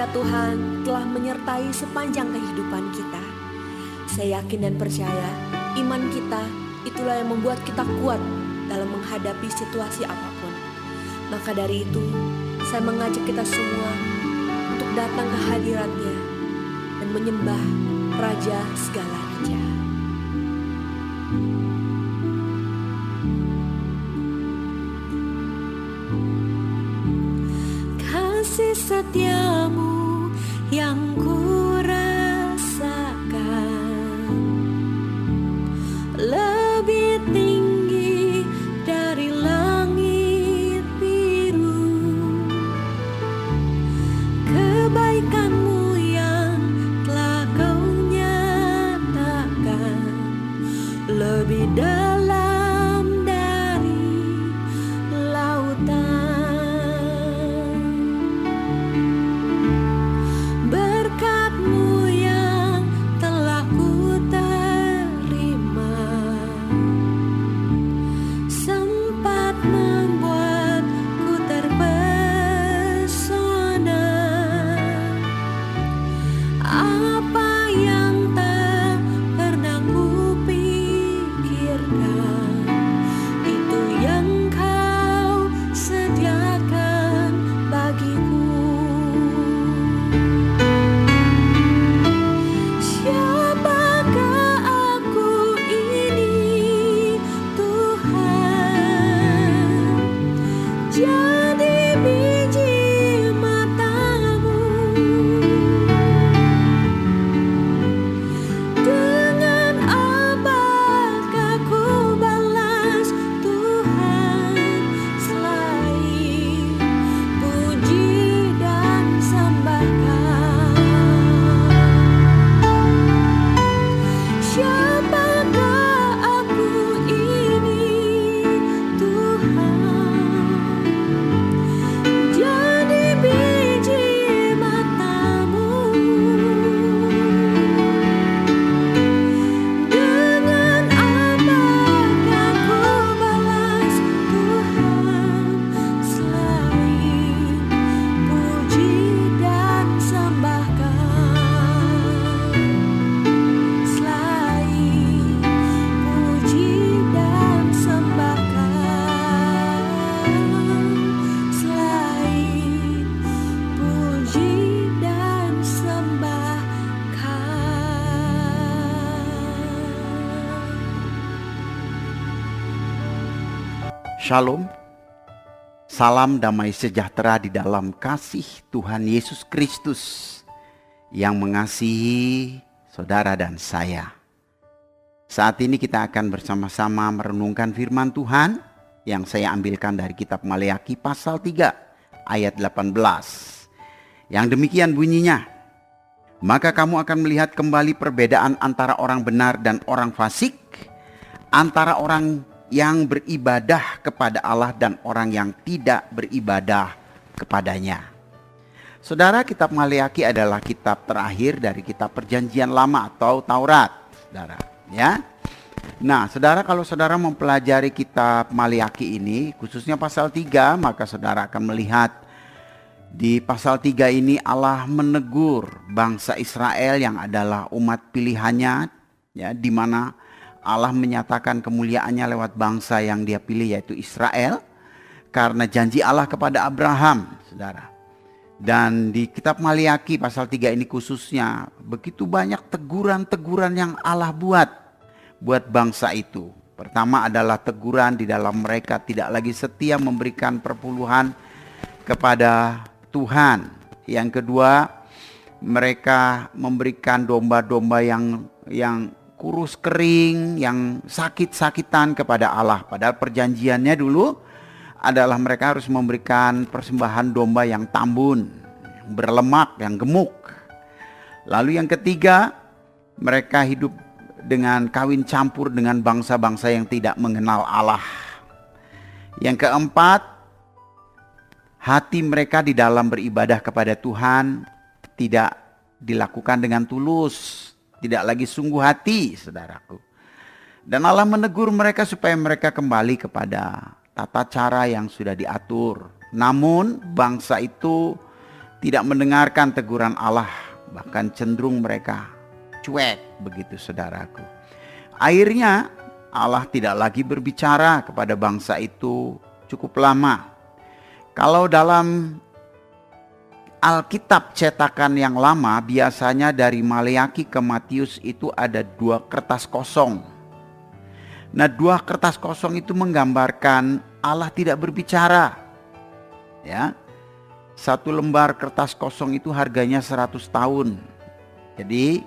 setia Tuhan telah menyertai sepanjang kehidupan kita. Saya yakin dan percaya iman kita itulah yang membuat kita kuat dalam menghadapi situasi apapun. Maka dari itu, saya mengajak kita semua untuk datang ke hadirat-Nya dan menyembah Raja segala raja. Kasih setiamu yang ku rasakan lebih tinggi dari langit biru. Kebaikanmu yang telah kau nyatakan lebih dalam dari lautan. Berkat-Mu yang telah ku terima sempat membuatku terpesona. Apa yang tak pernah ku pikirkan, itu yang Kau sediakan bagiku. Siapakah aku ini, Tuhan? Jadi biji mata-Mu. Dengan apakah ku balas, Tuhan, selain puji dan sembahkan? Siapakah aku ini, Tuhan? Jadi biji mata-Mu. Dengan apakah ku balas, Tuhan, selain puji dan sembahkan? Selain puji dan sembahkan. Selain puji dan sembahkan. Shalom, salam damai sejahtera di dalam kasih Tuhan Yesus Kristus yang mengasihi saudara dan saya. Saat ini kita akan bersama-sama merenungkan firman Tuhan yang saya ambilkan dari kitab Maleakhi pasal 3 ayat 18. Yang demikian bunyinya, maka kamu akan melihat kembali perbedaan antara orang benar dan orang fasik, antara orang yang beribadah kepada Allah dan orang yang tidak beribadah kepadanya. Saudara, kitab Maleakhi adalah kitab terakhir dari kitab Perjanjian Lama atau Taurat, saudara, ya. Nah, saudara, kalau saudara mempelajari kitab Maleakhi ini, khususnya pasal 3, maka saudara akan melihat di pasal 3 ini Allah menegur bangsa Israel yang adalah umat pilihannya, ya, di mana Allah menyatakan kemuliaannya lewat bangsa yang Dia pilih, yaitu Israel, karena janji Allah kepada Abraham, saudara. Dan di kitab Maleakhi pasal 3 ini khususnya begitu banyak teguran-teguran yang Allah buat bangsa itu. Pertama adalah teguran di dalam mereka tidak lagi setia memberikan perpuluhan kepada Tuhan. Yang kedua, mereka memberikan domba-domba yang kurus kering, yang sakit-sakitan kepada Allah. Padahal perjanjiannya dulu adalah mereka harus memberikan persembahan domba yang tambun, yang berlemak, yang gemuk. Lalu yang ketiga, mereka hidup dengan kawin campur dengan bangsa-bangsa yang tidak mengenal Allah. Yang keempat, hati mereka di dalam beribadah kepada Tuhan tidak dilakukan dengan tulus, tidak lagi sungguh hati, saudaraku. Dan Allah menegur mereka supaya mereka kembali kepada tata cara yang sudah diatur. Namun bangsa itu tidak mendengarkan teguran Allah, bahkan cenderung mereka cuek begitu saudaraku. Akhirnya Allah tidak lagi berbicara kepada bangsa itu cukup lama. Kalau dalam Alkitab cetakan yang lama, biasanya dari Maleaki ke Matius itu ada 2 kertas kosong. Nah, 2 kertas kosong itu menggambarkan Allah tidak berbicara. Ya. 1 lembar kertas kosong itu harganya 100 tahun. Jadi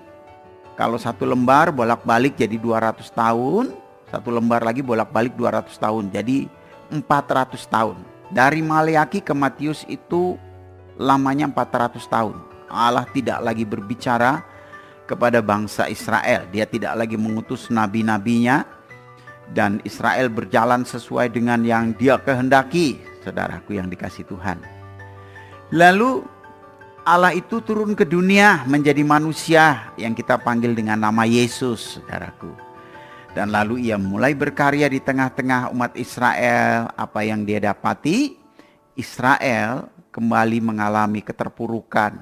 kalau 1 lembar bolak-balik jadi 200 tahun, 1 lembar lagi bolak-balik 200 tahun, jadi 400 tahun. Dari Maleaki ke Matius itu lamanya 400 tahun. Allah tidak lagi berbicara kepada bangsa Israel. Dia tidak lagi mengutus nabi-nabinya, dan Israel berjalan sesuai dengan yang Dia kehendaki, saudaraku yang dikasihi Tuhan. Lalu Allah itu turun ke dunia menjadi manusia yang kita panggil dengan nama Yesus, saudaraku. Dan lalu Ia mulai berkarya di tengah-tengah umat Israel. Apa yang Dia dapati? Israel kembali mengalami keterpurukan,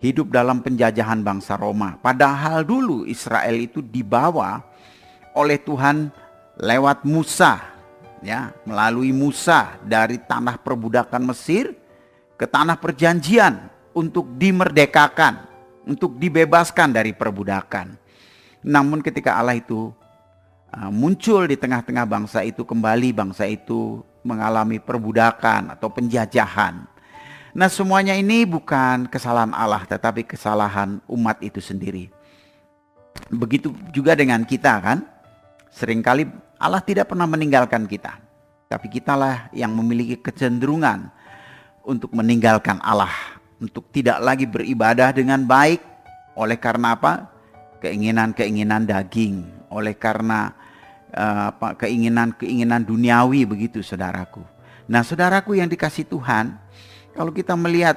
hidup dalam penjajahan bangsa Roma. Padahal dulu Israel itu dibawa oleh Tuhan lewat Musa, ya, melalui Musa dari tanah perbudakan Mesir ke tanah perjanjian untuk dimerdekakan, untuk dibebaskan dari perbudakan. Namun ketika Allah itu muncul di tengah-tengah bangsa itu, kembali bangsa itu mengalami perbudakan atau penjajahan. Nah, semuanya ini bukan kesalahan Allah, tetapi kesalahan umat itu sendiri. Begitu juga dengan kita, kan? Seringkali Allah tidak pernah meninggalkan kita, tapi kitalah yang memiliki kecenderungan untuk meninggalkan Allah, untuk tidak lagi beribadah dengan baik. Oleh karena apa? Keinginan-keinginan daging, oleh karena keinginan-keinginan duniawi, begitu saudaraku. Nah, saudaraku yang dikasihi Tuhan, kalau kita melihat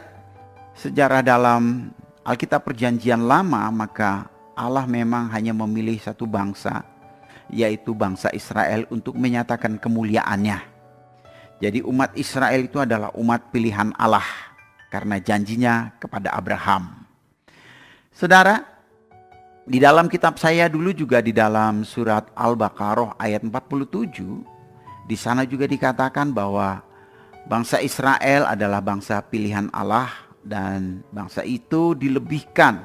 sejarah dalam Alkitab Perjanjian Lama, maka Allah memang hanya memilih satu bangsa, yaitu bangsa Israel, untuk menyatakan kemuliaannya. Jadi umat Israel itu adalah umat pilihan Allah karena janjinya kepada Abraham. Saudara, di dalam kitab saya dulu juga di dalam surat Al-Baqarah ayat 47, di sana juga dikatakan bahwa bangsa Israel adalah bangsa pilihan Allah dan bangsa itu dilebihkan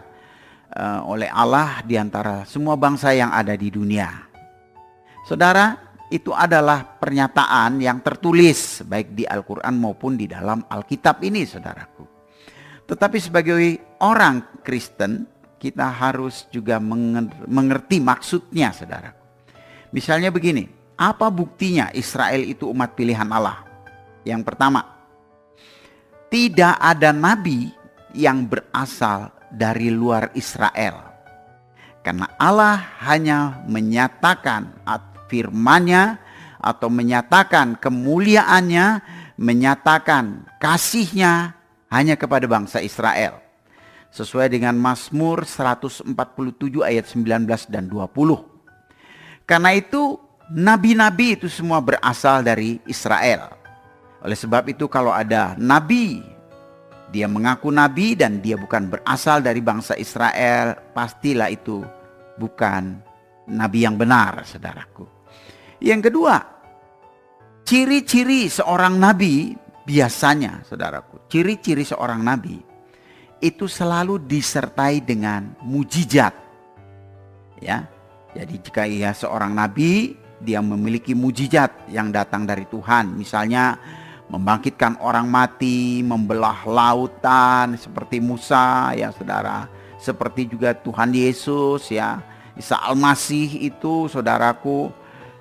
oleh Allah di antara semua bangsa yang ada di dunia. Saudara, itu adalah pernyataan yang tertulis baik di Al-Quran maupun di dalam Alkitab ini, saudaraku. Tetapi sebagai orang Kristen, kita harus juga mengerti maksudnya, saudaraku. Misalnya begini, apa buktinya Israel itu umat pilihan Allah? Yang pertama, tidak ada nabi yang berasal dari luar Israel. Karena Allah hanya menyatakan firman-Nya atau menyatakan kemuliaannya, menyatakan kasih-Nya hanya kepada bangsa Israel. Sesuai dengan Mazmur 147 ayat 19 dan 20. Karena itu nabi-nabi itu semua berasal dari Israel. Oleh sebab itu kalau ada nabi, dia mengaku nabi dan dia bukan berasal dari bangsa Israel, pastilah itu bukan nabi yang benar, saudaraku. Yang kedua, ciri-ciri seorang nabi biasanya, saudaraku, ciri-ciri seorang nabi itu selalu disertai dengan mujizat. Ya, jadi jika ia seorang nabi, dia memiliki mujizat yang datang dari Tuhan. Misalnya membangkitkan orang mati, membelah lautan seperti Musa, ya saudara. Seperti juga Tuhan Yesus, ya, Isa Al-Masih itu, saudaraku,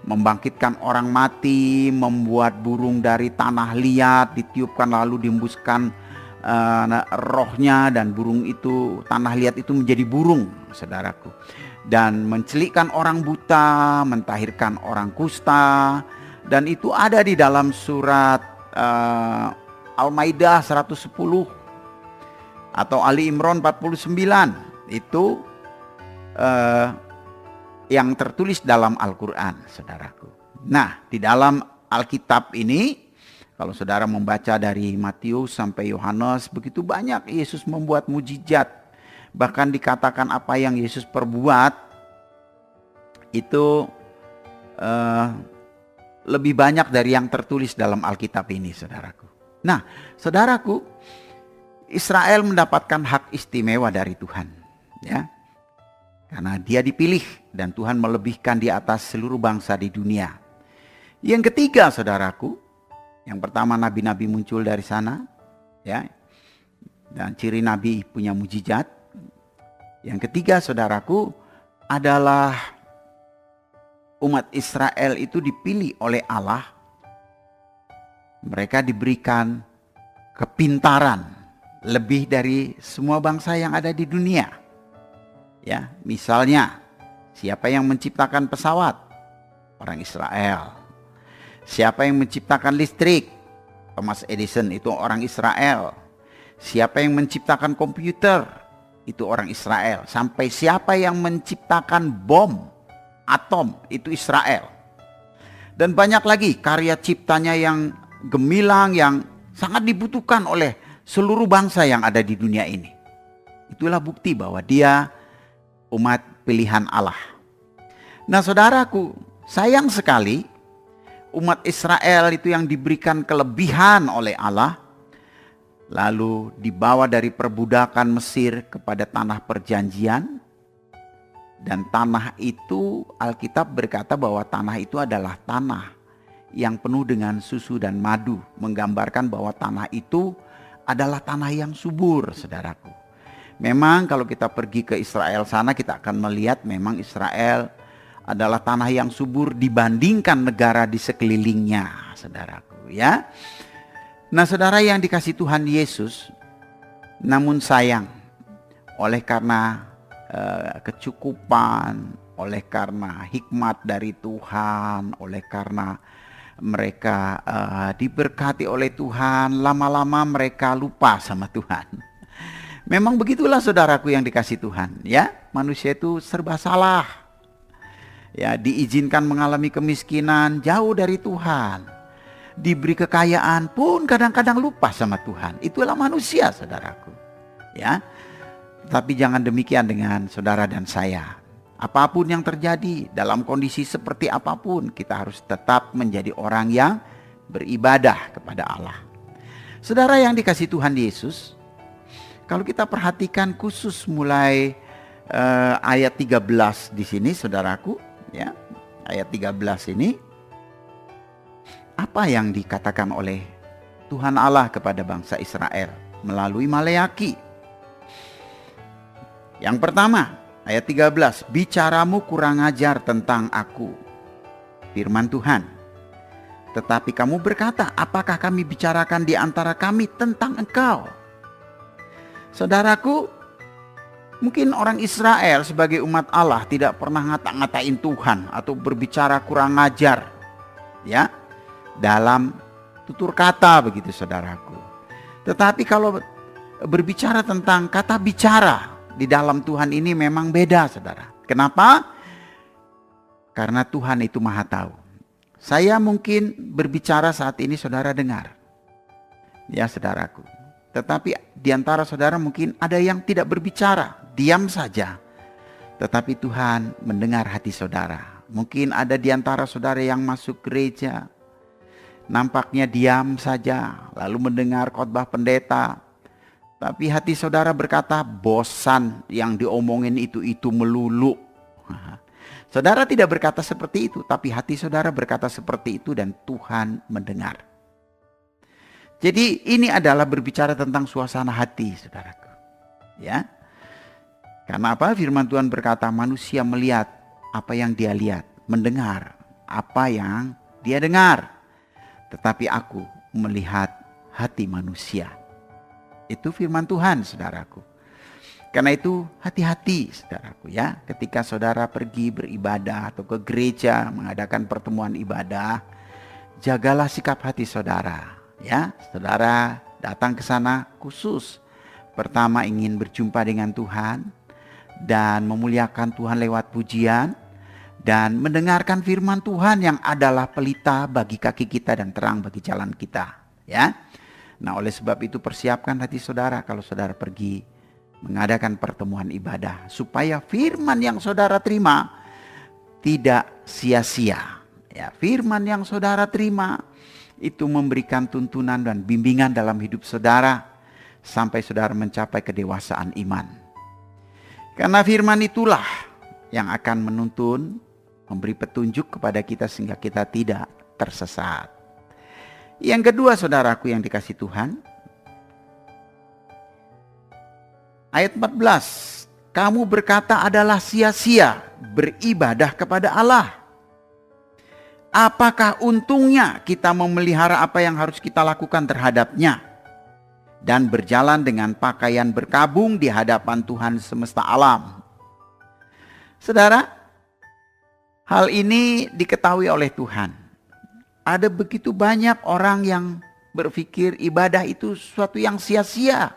membangkitkan orang mati, membuat burung dari tanah liat, ditiupkan lalu diembuskan rohnya, dan burung itu, tanah liat itu menjadi burung, saudaraku. Dan mencelikkan orang buta, mentahirkan orang kusta, dan itu ada di dalam surat Al-Maidah 110 atau Ali Imran 49. Itu yang tertulis dalam Al-Quran, saudaraku. Nah, di dalam Alkitab ini, Kalau saudara membaca dari Matius sampai Yohanes, begitu banyak Yesus membuat mujizat. Bahkan dikatakan apa yang Yesus perbuat itu lebih banyak dari yang tertulis dalam Alkitab ini, saudaraku. Nah, saudaraku, Israel mendapatkan hak istimewa dari Tuhan, ya. Karena dia dipilih dan Tuhan melebihkan di atas seluruh bangsa di dunia. Yang ketiga, saudaraku, yang pertama nabi-nabi muncul dari sana, ya. Dan ciri nabi punya mujizat. Yang ketiga, saudaraku, adalah umat Israel itu dipilih oleh Allah. Mereka diberikan kepintaran lebih dari semua bangsa yang ada di dunia. Ya, misalnya, siapa yang menciptakan pesawat? Orang Israel. Siapa yang menciptakan listrik? Thomas Edison, itu orang Israel. Siapa yang menciptakan komputer? Itu orang Israel. Sampai siapa yang menciptakan bom atom? Itu Israel. Dan banyak lagi karya ciptanya yang gemilang, yang sangat dibutuhkan oleh seluruh bangsa yang ada di dunia ini. Itulah bukti bahwa dia umat pilihan Allah. Nah, saudaraku, sayang sekali umat Israel itu yang diberikan kelebihan oleh Allah, lalu dibawa dari perbudakan Mesir kepada tanah perjanjian. Dan tanah itu, Alkitab berkata bahwa tanah itu adalah tanah yang penuh dengan susu dan madu, menggambarkan bahwa tanah itu adalah tanah yang subur, saudaraku. Memang kalau kita pergi ke Israel sana, kita akan melihat memang Israel adalah tanah yang subur dibandingkan negara di sekelilingnya, saudaraku, ya. Nah, saudara yang dikasih Tuhan Yesus, namun sayang, oleh karena kecukupan, oleh karena hikmat dari Tuhan, oleh karena mereka diberkati oleh Tuhan, lama-lama mereka lupa sama Tuhan. Memang begitulah saudaraku yang dikasih Tuhan, ya. Manusia itu serba salah. Ya, diizinkan mengalami kemiskinan jauh dari Tuhan. Diberi kekayaan pun kadang-kadang lupa sama Tuhan. Itulah manusia, saudaraku. Ya. Tapi jangan demikian dengan saudara dan saya. Apapun yang terjadi, dalam kondisi seperti apapun, kita harus tetap menjadi orang yang beribadah kepada Allah. Saudara yang dikasih Tuhan Yesus, kalau kita perhatikan khusus mulai ayat 13 di sini, saudaraku, ya, ayat 13 ini, apa yang dikatakan oleh Tuhan Allah kepada bangsa Israel melalui Maleaki? Yang pertama, ayat 13, bicaramu kurang ajar tentang aku, firman Tuhan. Tetapi kamu berkata, apakah kami bicarakan di antara kami tentang engkau? Saudaraku, mungkin orang Israel sebagai umat Allah tidak pernah ngata-ngatain Tuhan atau berbicara kurang ajar, ya, dalam tutur kata begitu, saudaraku. Tetapi kalau berbicara tentang kata bicara di dalam Tuhan ini memang beda, saudara. Kenapa? Karena Tuhan itu maha tahu. Saya mungkin berbicara saat ini saudara dengar, ya saudaraku. Tetapi di antara saudara mungkin ada yang tidak berbicara, diam saja. Tetapi Tuhan mendengar hati saudara. Mungkin ada di antara saudara yang masuk gereja, nampaknya diam saja, lalu mendengar khotbah pendeta. Tapi hati saudara berkata, bosan yang diomongin itu melulu. Saudara tidak berkata seperti itu, tapi hati saudara berkata seperti itu dan Tuhan mendengar. Jadi ini adalah berbicara tentang suasana hati, saudaraku. Ya. Karena apa? Firman Tuhan berkata, manusia melihat apa yang dia lihat, mendengar apa yang dia dengar. Tetapi aku melihat hati manusia. Itu firman Tuhan, saudaraku. Karena itu hati-hati, saudaraku, ya. Ketika saudara pergi beribadah atau ke gereja mengadakan pertemuan ibadah, jagalah sikap hati saudara, ya. Saudara datang ke sana khusus pertama ingin berjumpa dengan Tuhan dan memuliakan Tuhan lewat pujian dan mendengarkan firman Tuhan yang adalah pelita bagi kaki kita dan terang bagi jalan kita. Ya. Nah, oleh sebab itu persiapkan hati saudara kalau saudara pergi mengadakan pertemuan ibadah, supaya firman yang saudara terima tidak sia-sia. Ya, firman yang saudara terima itu memberikan tuntunan dan bimbingan dalam hidup saudara sampai saudara mencapai kedewasaan iman. Karena firman itulah yang akan menuntun, memberi petunjuk kepada kita sehingga kita tidak tersesat. Yang kedua, saudaraku yang dikasihi Tuhan, ayat 14, kamu berkata adalah sia-sia beribadah kepada Allah. Apakah untungnya kita memelihara apa yang harus kita lakukan terhadapnya dan berjalan dengan pakaian berkabung di hadapan Tuhan semesta alam? Saudara, hal ini diketahui oleh Tuhan. Ada begitu banyak orang yang berpikir ibadah itu sesuatu yang sia-sia.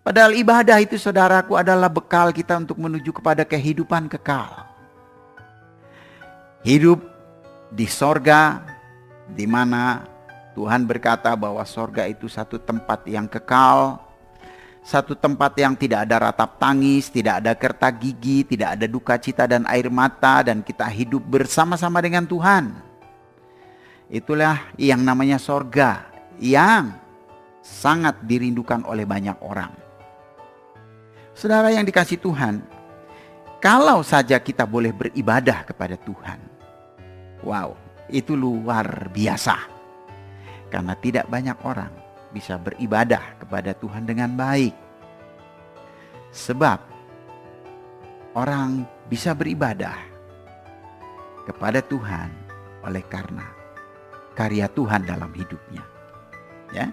Padahal ibadah itu, saudaraku, adalah bekal kita untuk menuju kepada kehidupan kekal. Hidup di sorga, di mana Tuhan berkata bahwa sorga itu satu tempat yang kekal, satu tempat yang tidak ada ratap tangis, tidak ada kerta gigi, tidak ada duka cita dan air mata, dan kita hidup bersama-sama dengan Tuhan. Itulah yang namanya sorga, yang sangat dirindukan oleh banyak orang. Saudara yang dikasihi Tuhan, kalau saja kita boleh beribadah kepada Tuhan, wow, itu luar biasa. Karena tidak banyak orang bisa beribadah kepada Tuhan dengan baik. Sebab orang bisa beribadah kepada Tuhan oleh karena karya Tuhan dalam hidupnya. Ya.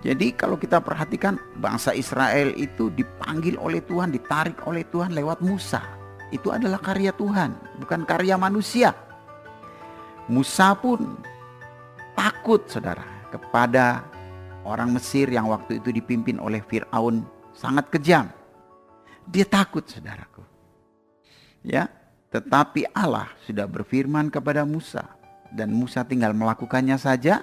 Jadi kalau kita perhatikan, bangsa Israel itu dipanggil oleh Tuhan, ditarik oleh Tuhan lewat Musa. Itu adalah karya Tuhan, bukan karya manusia. Musa pun takut, saudara, kepada orang Mesir yang waktu itu dipimpin oleh Firaun, sangat kejam. Dia takut, saudaraku. Ya, tetapi Allah sudah berfirman kepada Musa, dan Musa tinggal melakukannya saja,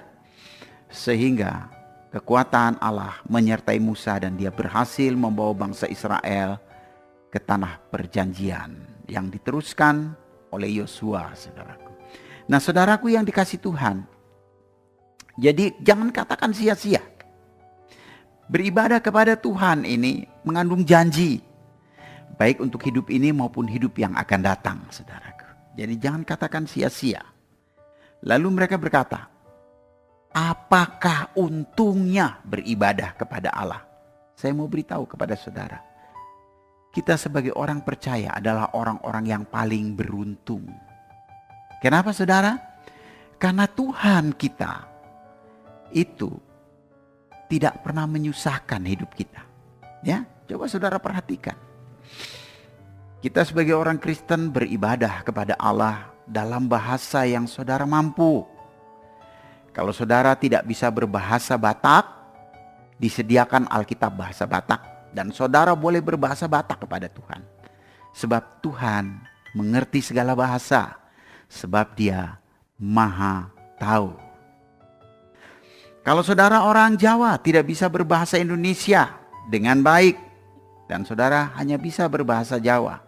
sehingga kekuatan Allah menyertai Musa dan dia berhasil membawa bangsa Israel ke tanah perjanjian yang diteruskan oleh Yosua, saudaraku. Nah, saudaraku yang dikasihi Tuhan, jadi jangan katakan sia-sia. Beribadah kepada Tuhan ini mengandung janji, baik untuk hidup ini maupun hidup yang akan datang, saudaraku. Jadi jangan katakan sia-sia. Lalu mereka berkata, apakah untungnya beribadah kepada Allah? Saya mau beritahu kepada saudara, kita sebagai orang percaya adalah orang-orang yang paling beruntung. Kenapa, saudara? Karena Tuhan kita itu tidak pernah menyusahkan hidup kita. Ya, coba saudara perhatikan. Kita sebagai orang Kristen beribadah kepada Allah dalam bahasa yang saudara mampu. Kalau saudara tidak bisa berbahasa Batak, disediakan Alkitab bahasa Batak, dan saudara boleh berbahasa Batak kepada Tuhan. Sebab Tuhan mengerti segala bahasa, sebab Dia Maha Tahu. Kalau saudara orang Jawa tidak bisa berbahasa Indonesia dengan baik, dan saudara hanya bisa berbahasa Jawa,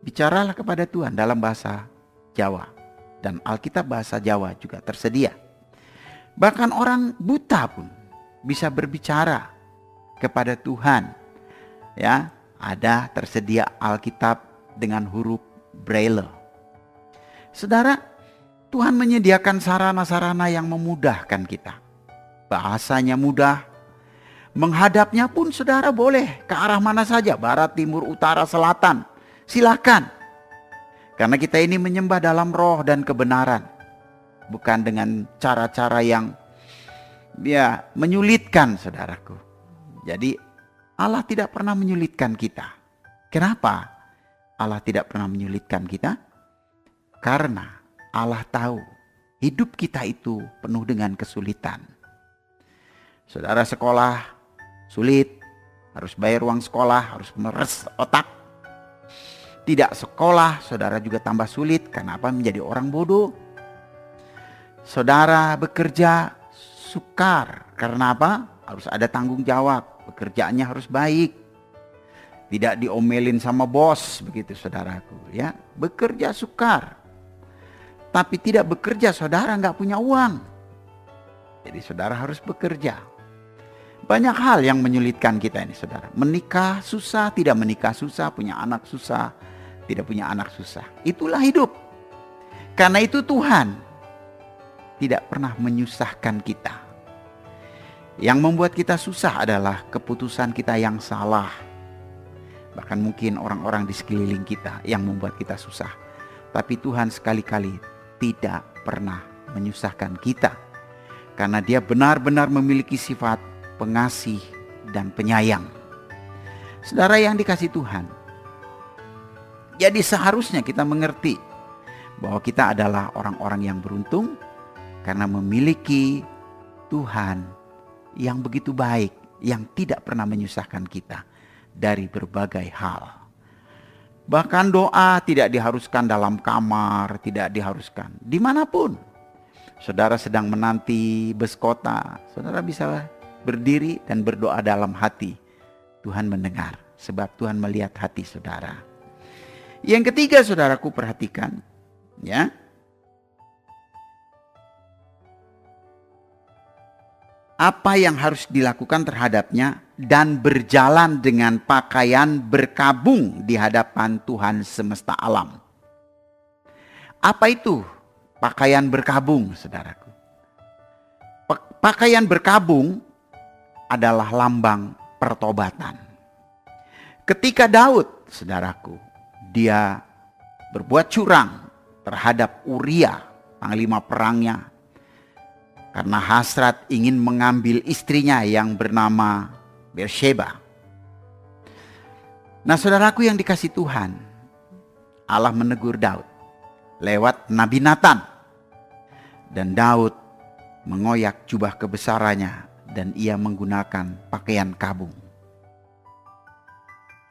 bicaralah kepada Tuhan dalam bahasa Jawa, dan Alkitab bahasa Jawa juga tersedia. Bahkan orang buta pun bisa berbicara kepada Tuhan. Ya, ada tersedia Alkitab dengan huruf Braille. Saudara, Tuhan menyediakan sarana-sarana yang memudahkan kita. Bahasanya mudah. Menghadapnya pun saudara boleh ke arah mana saja, barat, timur, utara, selatan. Silakan. Karena kita ini menyembah dalam roh dan kebenaran. Bukan dengan cara-cara yang menyulitkan, saudaraku. Jadi Allah tidak pernah menyulitkan kita. Kenapa Allah tidak pernah menyulitkan kita? Karena Allah tahu hidup kita itu penuh dengan kesulitan. Saudara sekolah sulit, harus bayar uang sekolah, harus meres otak. Tidak sekolah, saudara juga tambah sulit. Kenapa? Menjadi orang bodoh. saudara bekerja sukar. Karena apa? Harus ada tanggung jawab. Pekerjaannya harus baik. Tidak diomelin sama bos, begitu saudaraku. Ya, bekerja sukar. Tapi tidak bekerja, saudara nggak punya uang. Jadi saudara harus bekerja. Banyak hal yang menyulitkan kita ini saudara. Menikah susah, tidak menikah susah, punya anak susah, tidak punya anak susah. Itulah hidup. Karena itu Tuhan tidak pernah menyusahkan kita. Yang membuat kita susah adalah keputusan kita yang salah. Bahkan mungkin orang-orang di sekeliling kita yang membuat kita susah. Tapi Tuhan sekali-kali tidak pernah menyusahkan kita. Karena Dia benar-benar memiliki sifat pengasih dan penyayang. Saudara yang dikasihi Tuhan, jadi seharusnya kita mengerti bahwa kita adalah orang-orang yang beruntung karena memiliki Tuhan yang begitu baik, yang tidak pernah menyusahkan kita dari berbagai hal. Bahkan doa tidak diharuskan dalam kamar, tidak diharuskan dimanapun. Saudara sedang menanti bus kota, saudara bisa berdiri dan berdoa dalam hati. Tuhan mendengar, sebab Tuhan melihat hati saudara. Yang ketiga saudaraku perhatikan, ya. Apa yang harus dilakukan terhadapnya dan berjalan dengan pakaian berkabung di hadapan Tuhan semesta alam. Apa itu pakaian berkabung, saudaraku? Pakaian berkabung adalah lambang pertobatan. Ketika Daud, saudaraku, dia berbuat curang terhadap Uria, panglima perangnya, karena hasrat ingin mengambil istrinya yang bernama Bersheba. Nah saudaraku yang dikasihi Tuhan, Allah menegur Daud lewat Nabi Natan. Dan Daud mengoyak jubah kebesarannya dan ia menggunakan pakaian kabung.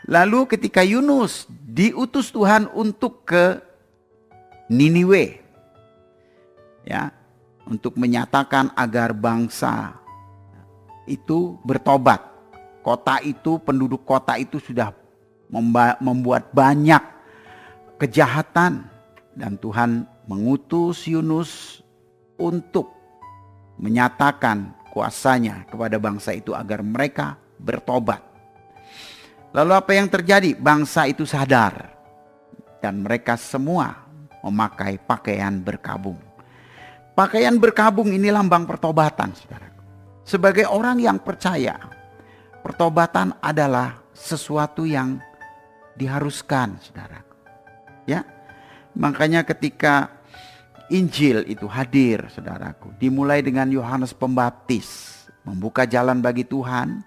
Lalu ketika Yunus diutus Tuhan untuk ke Niniwe, ya, untuk menyatakan agar bangsa itu bertobat. Kota itu, penduduk kota itu sudah membuat banyak kejahatan. Dan Tuhan mengutus Yunus untuk menyatakan kuasanya kepada bangsa itu agar mereka bertobat. Lalu apa yang terjadi? Bangsa itu sadar. Dan mereka semua memakai pakaian berkabung. Pakaian berkabung ini lambang pertobatan, saudaraku. Sebagai orang yang percaya, pertobatan adalah sesuatu yang diharuskan, saudaraku. Ya, makanya ketika Injil itu hadir, saudaraku, dimulai dengan Yohanes Pembaptis, membuka jalan bagi Tuhan.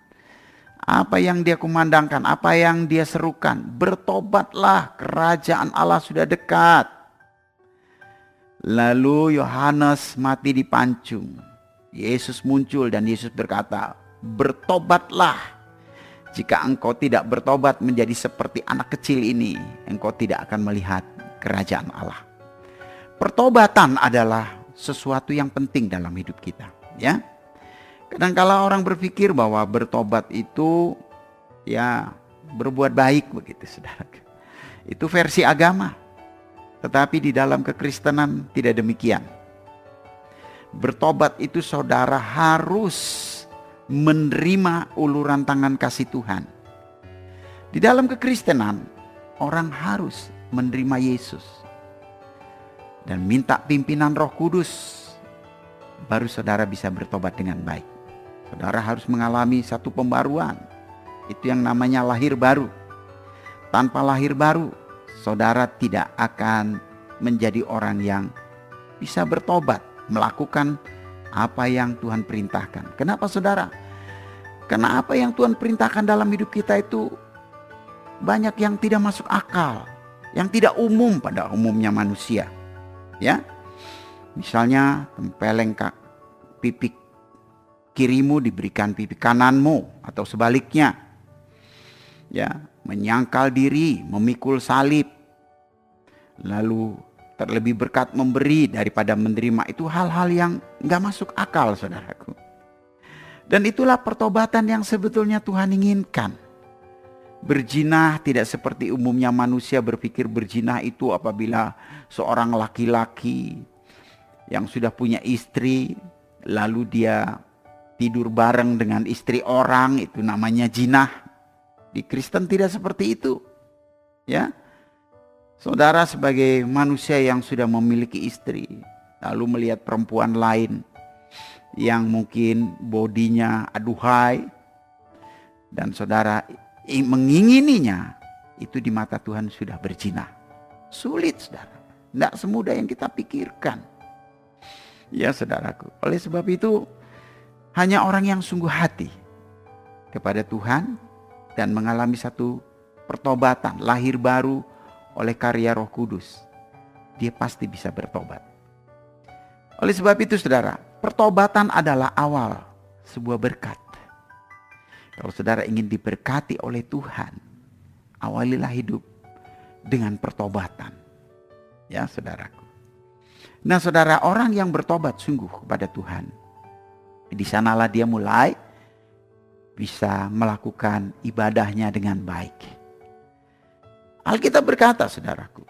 Apa yang dia kumandangkan, apa yang dia serukan, bertobatlah, kerajaan Allah sudah dekat. Lalu Yohanes mati dipancung. Yesus muncul dan Yesus berkata, bertobatlah. Jika engkau tidak bertobat menjadi seperti anak kecil ini, engkau tidak akan melihat kerajaan Allah. Pertobatan adalah sesuatu yang penting dalam hidup kita, ya. Kadang-kala orang berpikir bahwa bertobat itu ya berbuat baik begitu, saudara. Itu versi agama. Tetapi di dalam kekristenan tidak demikian. Bertobat itu saudara harus menerima uluran tangan kasih Tuhan. Di dalam kekristenan orang harus menerima Yesus dan minta pimpinan Roh Kudus, baru saudara bisa bertobat dengan baik. Saudara harus mengalami satu pembaruan. Itu yang namanya lahir baru. Tanpa lahir baru, saudara tidak akan menjadi orang yang bisa bertobat, melakukan apa yang Tuhan perintahkan. Kenapa saudara? Karena apa yang Tuhan perintahkan dalam hidup kita itu banyak yang tidak masuk akal, yang tidak umum pada umumnya manusia. Ya, misalnya tempeleng pipi kirimu diberikan pipi kananmu, atau sebaliknya. Ya, menyangkal diri, memikul salib, lalu Terlebih berkat memberi daripada menerima, itu hal-hal yang gak masuk akal, saudaraku. Dan itulah pertobatan yang sebetulnya Tuhan inginkan. Berzinah tidak seperti umumnya manusia berpikir berzinah itu apabila seorang laki-laki yang sudah punya istri, lalu dia tidur bareng dengan istri orang, itu namanya zinah. Di Kristen tidak seperti itu. Ya, saudara sebagai manusia yang sudah memiliki istri, lalu melihat perempuan lain yang mungkin bodinya aduhai, dan saudara mengingininya, itu di mata Tuhan sudah berzina. Sulit, saudara. Tidak semudah yang kita pikirkan. Ya, saudaraku. Oleh sebab itu, hanya orang yang sungguh hati kepada Tuhan dan mengalami satu pertobatan, lahir baru oleh karya Roh Kudus, dia pasti bisa bertobat. Oleh sebab itu, saudara, pertobatan adalah awal sebuah berkat. Kalau saudara ingin diberkati oleh Tuhan, awalilah hidup dengan pertobatan. Ya, saudaraku. Nah, saudara, orang yang bertobat sungguh kepada Tuhan, di sanalah dia mulai bisa melakukan ibadahnya dengan baik. Alkitab berkata, saudaraku,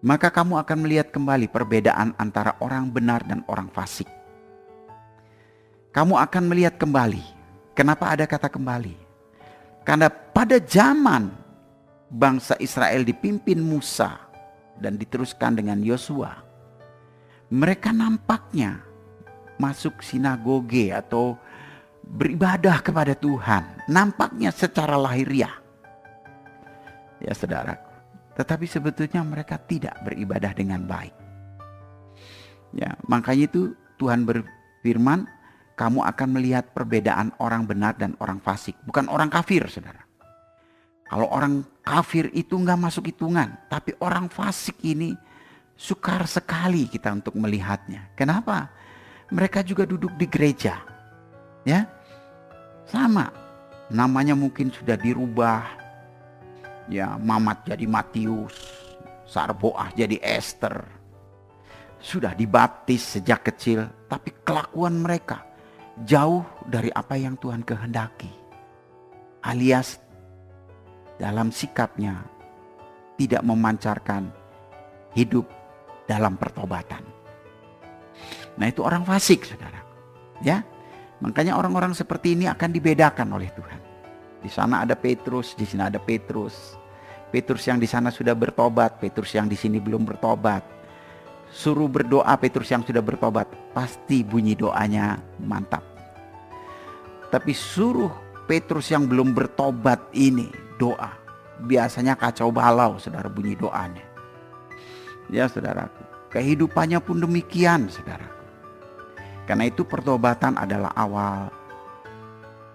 maka kamu akan melihat kembali perbedaan antara orang benar dan orang fasik. Kamu akan melihat kembali. Kenapa ada kata kembali? Karena pada zaman bangsa Israel dipimpin Musa dan diteruskan dengan Yosua, mereka nampaknya masuk sinagoge atau beribadah kepada Tuhan, nampaknya secara lahiriah. Ya, saudaraku, tetapi sebetulnya mereka tidak beribadah dengan baik. Ya, makanya itu Tuhan berfirman, kamu akan melihat perbedaan orang benar dan orang fasik. Bukan orang kafir, saudara. Kalau orang kafir itu nggak masuk hitungan. Tapi orang fasik ini sukar sekali kita untuk melihatnya. Kenapa? Mereka juga duduk di gereja. Ya, sama. Namanya mungkin sudah dirubah. Ya, Mamat jadi Matius. Sarboah jadi Esther. Sudah dibaptis sejak kecil. Tapi kelakuan mereka jauh dari apa yang Tuhan kehendaki, alias dalam sikapnya tidak memancarkan hidup dalam pertobatan. Nah, itu orang fasik, saudara. Ya, makanya orang-orang seperti ini akan dibedakan oleh Tuhan. Di sana ada Petrus, di sini ada Petrus. Petrus yang di sana sudah bertobat, Petrus yang di sini belum bertobat. Suruh berdoa Petrus yang sudah bertobat, pasti bunyi doanya mantap. Tapi suruh Petrus yang belum bertobat ini doa, biasanya kacau balau, saudara, bunyi doanya. Ya, saudaraku, kehidupannya pun demikian, saudaraku. Karena itu pertobatan adalah awal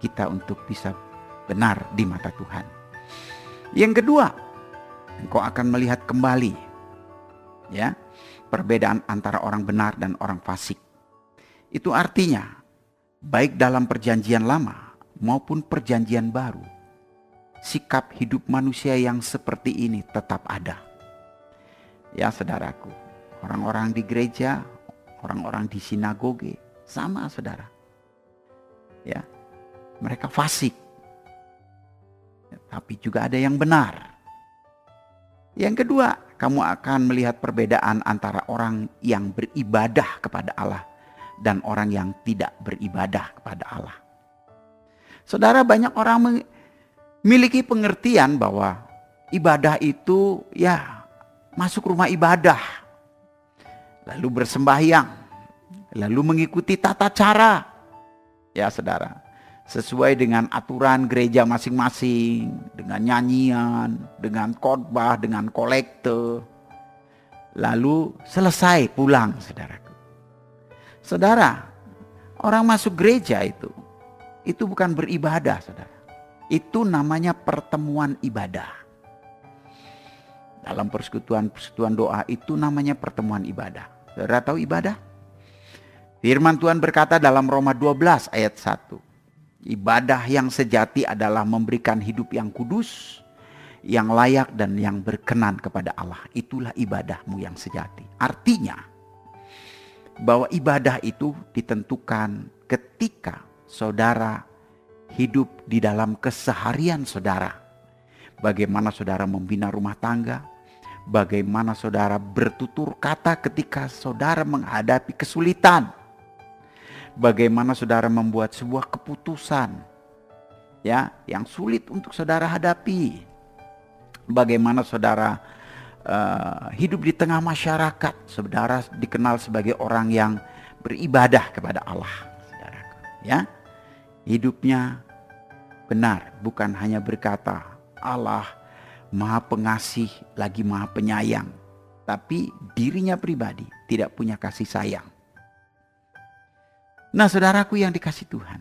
kita untuk bisa benar di mata Tuhan. Yang kedua, engkau akan melihat kembali, ya, perbedaan antara orang benar dan orang fasik. Itu artinya, baik dalam perjanjian lama maupun perjanjian baru, sikap hidup manusia yang seperti ini tetap ada. Ya, saudaraku, orang-orang di gereja, orang-orang di sinagoge, sama, saudara. Ya, mereka fasik. Tapi juga ada yang benar. Yang kedua, kamu akan melihat perbedaan antara orang yang beribadah kepada Allah dan orang yang tidak beribadah kepada Allah. Saudara, banyak orang memiliki pengertian bahwa ibadah itu ya masuk rumah ibadah, lalu bersembahyang, lalu mengikuti tata cara. Ya, saudara, sesuai dengan aturan gereja masing-masing, dengan nyanyian, dengan khotbah, dengan kolekte. Lalu selesai pulang, saudaraku. Saudara, orang masuk gereja itu bukan beribadah, saudara. Itu namanya pertemuan ibadah. Dalam persekutuan doa itu namanya pertemuan ibadah. Saudara tahu ibadah? Firman Tuhan berkata dalam Roma 12 ayat 1. Ibadah yang sejati adalah memberikan hidup yang kudus, yang layak dan yang berkenan kepada Allah. Itulah ibadahmu yang sejati. Artinya bahwa ibadah itu ditentukan ketika saudara hidup di dalam keseharian saudara. Bagaimana saudara membina rumah tangga, bagaimana saudara bertutur kata ketika saudara menghadapi kesulitan, bagaimana saudara membuat sebuah keputusan ya yang sulit untuk saudara hadapi, bagaimana saudara hidup di tengah masyarakat, saudara dikenal sebagai orang yang beribadah kepada Allah, saudaraku, ya. Hidupnya benar, bukan hanya berkata Allah Maha Pengasih lagi Maha Penyayang, tapi dirinya pribadi tidak punya kasih sayang. Nah, saudaraku yang dikasih Tuhan,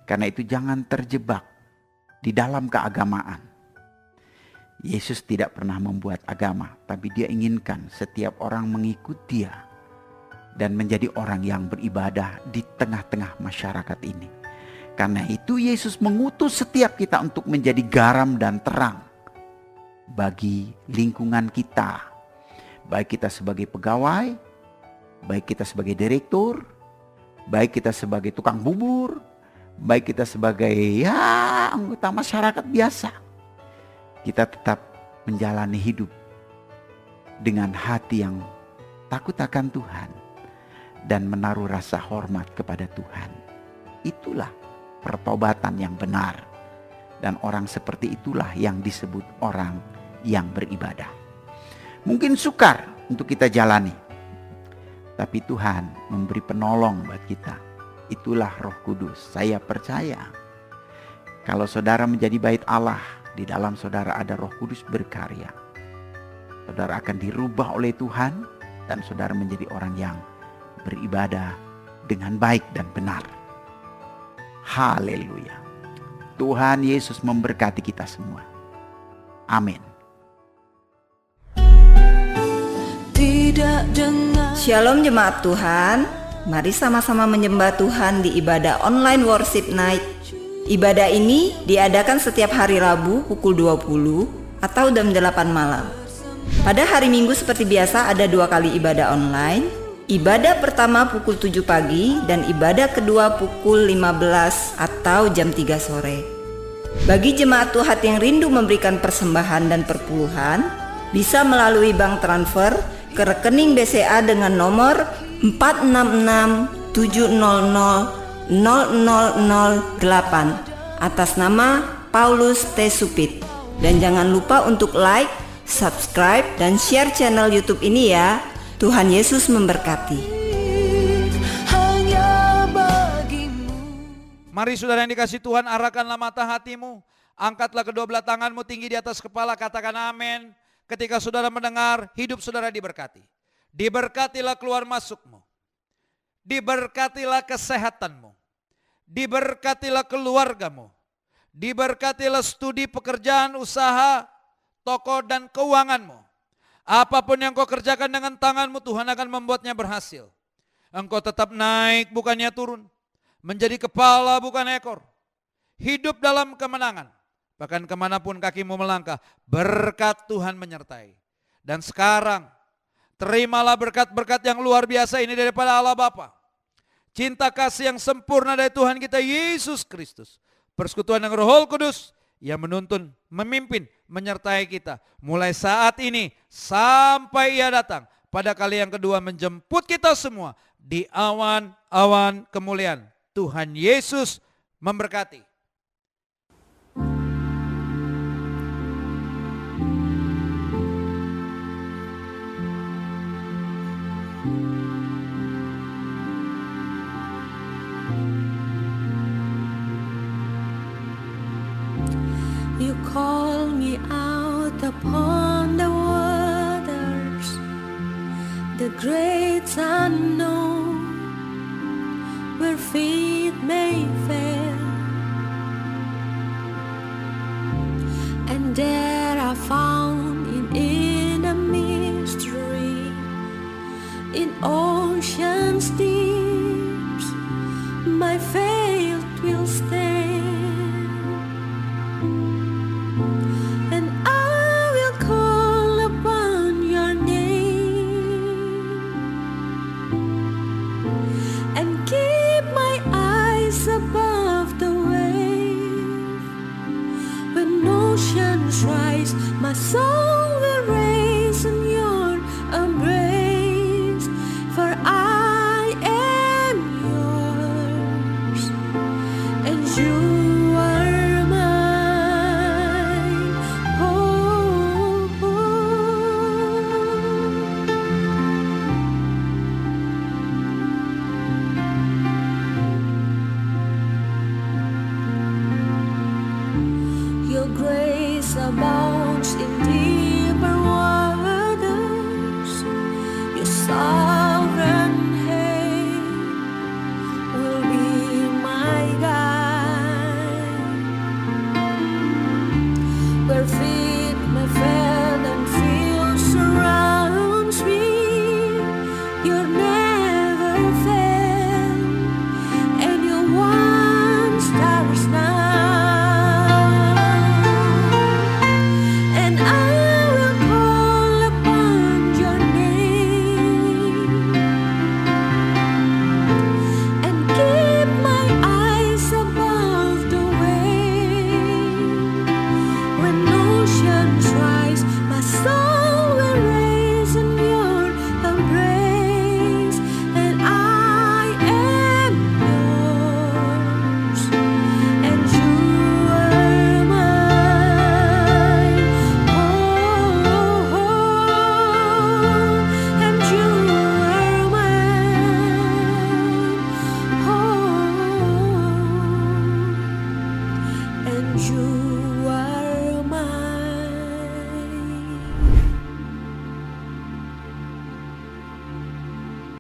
karena itu jangan terjebak di dalam keagamaan. Yesus tidak pernah membuat agama, tapi Dia inginkan setiap orang mengikut Dia dan menjadi orang yang beribadah di tengah-tengah masyarakat ini. Karena itu Yesus mengutus setiap kita untuk menjadi garam dan terang bagi lingkungan kita. Baik kita sebagai pegawai, baik kita sebagai direktur, baik kita sebagai tukang bubur, baik kita sebagai anggota masyarakat biasa. Kita tetap menjalani hidup dengan hati yang takut akan Tuhan dan menaruh rasa hormat kepada Tuhan. Itulah pertobatan yang benar, dan orang seperti itulah yang disebut orang yang beribadah. Mungkin sukar untuk kita jalani, tapi Tuhan memberi penolong buat kita. Itulah Roh Kudus. Saya percaya kalau saudara menjadi bait Allah, di dalam saudara ada Roh Kudus berkarya. Saudara akan dirubah oleh Tuhan dan saudara menjadi orang yang beribadah dengan baik dan benar. Haleluya. Tuhan Yesus memberkati kita semua. Amin. Shalom jemaat Tuhan. Mari sama-sama menyembah Tuhan di ibadah online worship night. Ibadah ini diadakan setiap hari Rabu pukul 20 atau jam 8 malam. Pada hari Minggu seperti biasa ada 2 kali ibadah online. Ibadah pertama pukul 7 pagi dan ibadah kedua pukul 15 atau jam 3 sore. Bagi jemaat Tuhan yang rindu memberikan persembahan dan perpuluhan, bisa melalui bank transfer ke rekening BCA dengan nomor 466 700 0008 atas nama Paulus T. Supit. Dan jangan lupa untuk like, subscribe, dan share channel YouTube ini ya. Tuhan Yesus memberkati. Mari saudara yang dikasih Tuhan, arahkanlah mata hatimu, angkatlah kedua belah tanganmu tinggi di atas kepala, katakan amin. Ketika saudara mendengar, hidup saudara diberkati. Diberkatilah keluar masukmu, diberkatilah kesehatanmu, diberkatilah keluargamu, diberkatilah studi, pekerjaan, usaha, toko dan keuanganmu. Apapun yang kau kerjakan dengan tanganmu, Tuhan akan membuatnya berhasil. Engkau tetap naik bukannya turun, menjadi kepala bukan ekor. Hidup dalam kemenangan, bahkan kemanapun kakimu melangkah, berkat Tuhan menyertai. Dan sekarang terimalah berkat-berkat yang luar biasa ini daripada Allah Bapa, cinta kasih yang sempurna dari Tuhan kita Yesus Kristus, persekutuan dengan Roh Kudus yang menuntun, memimpin, menyertai kita mulai saat ini sampai Ia datang pada kali yang kedua menjemput kita semua di awan-awan kemuliaan. Tuhan Yesus memberkati. You call me out upon the waters, the great unknown, where feet may fail, and there I found in a mystery, in ocean's deeps, my faith will stand. My soul will raise in your embrace, for I am yours, and you are mine. Oh, your grace abounds in deeper waters. Your sovereign hand will be my guide. Where fear